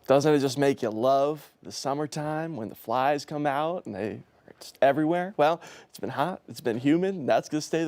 Doesn't it just make you love the summertime when the flies come out and they are just everywhere? Well, it's been hot, it's been humid, and that's going to stay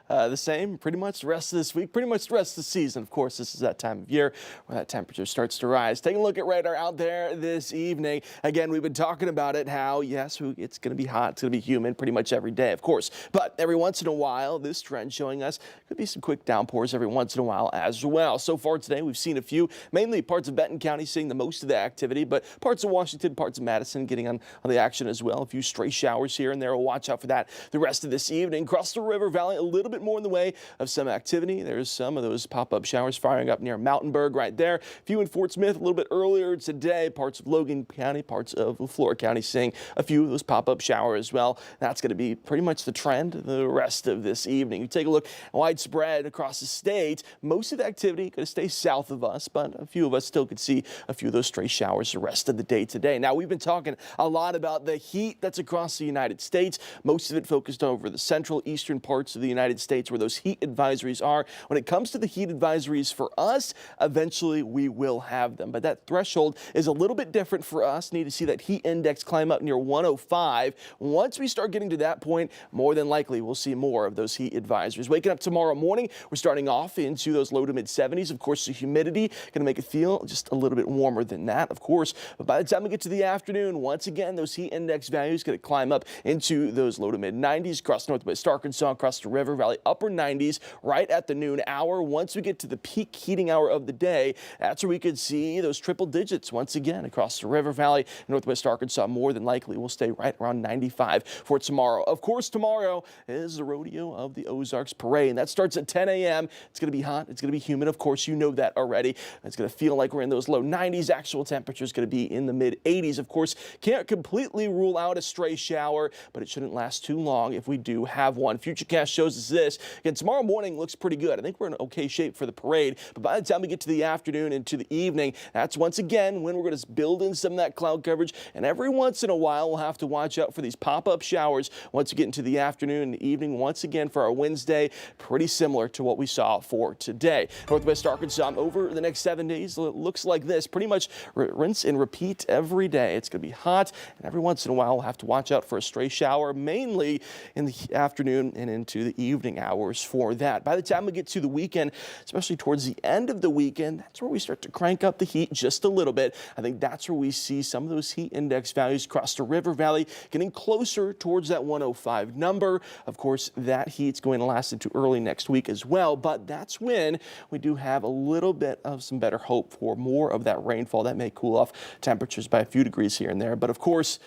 the same pretty much the rest of this week, pretty much the rest of the season. Of course, this is that time of year where that temperature starts to rise. Taking a look at radar out there this evening. Again, we've been talking about it, how, yes, it's going to be hot, it's going to be humid pretty much every day, of course. But every once in a while, this trend showing us could be some quick downpours every once in a while as well. So far today, we've seen a few, mainly parts of Benton County seeing the most of the activity, but parts of Washington, parts of Madison getting on the action as well. A few stray showers here and there. We'll watch out for that the rest of this evening. Across the River Valley, a little bit more in the way of some activity. There's some of those pop-up showers firing up near Mountainburg right there. A few in Fort Smith a little bit earlier today. Parts of Logan County, parts of Florida County seeing a few of those pop-up showers as well. That's going to be pretty much the trend the rest of this evening. You take a look widespread across the state. Most of the activity going to stay south of us, but a few of us still could see a few of those stray showers the rest of the day today. Now, we've been talking a lot about the heat that's across the United States. Most of it focused over the central eastern parts of the United States where those heat advisories are. When it comes to the heat advisories for us, eventually we will have them. But that threshold is a little bit different for us. Need to see that heat index climb up near 105. Once we start getting to that point, more than likely we'll see more of those heat advisories. Waking up tomorrow morning, we're starting off into those low to mid 70s. Of course, the humidity going to make it feel just a little bit warmer than that, of course. But by the time we get to the afternoon, once again, those heat index values going to climb up into those low to mid 90s across northwest Arkansas, across the River Valley, upper 90s right at the noon hour. Once we get to the peak heating hour of the day, that's where we could see those triple digits once again across the River Valley, northwest Arkansas. More than likely will stay right around 95 for tomorrow. Of course, tomorrow is the Rodeo of the Ozarks Parade, and that starts at 10 a.m. It's going to be hot. It's going to be humid. Of course, you know that already. It's going to feel like we're in those low 90s. Actual temperature is going to be in the mid 80s. Of course, can't completely rule out a stray shower, but it shouldn't last too long if we do have one. Futurecast shows us this. Again, tomorrow morning looks pretty good. I think we're in okay shape for the parade, but by the time we get to the afternoon and to the evening, that's once again when we're going to build in some of that cloud coverage, and every once in a while we'll have to watch out for these pop-up showers once we get into the afternoon and evening. Once again for our Wednesday, pretty similar to what we saw for today. Northwest Arkansas over the next 7 days looks like this. Pretty much rinse and repeat every day. It's going to be hot, and every once in a while we'll have to watch out for a stray shower, mainly in the afternoon and into the evening hours for that. By the time we get to the weekend, especially towards the end of the weekend, that's where we start to crank up the heat just a little bit. I think that's where we see some of those heat index values across the River Valley getting closer towards that 105 number. Of course, that heat's going to last into early next week as well, but that's when we do have a little bit of some better hope for more of that rainfall. That may cool off temperatures by a few degrees here and there, but of course,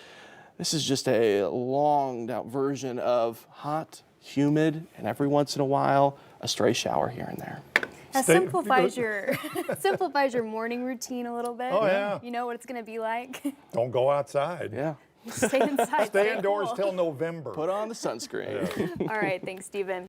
this is just a longed out version of hot, humid, and every once in a while, a stray shower here and there. That simplifies your morning routine a little bit. Oh, yeah. You know what it's going to be like. Don't go outside. Yeah. Stay inside. Stay indoors cool. till November. Put on the sunscreen. All right. Thanks, Stephen.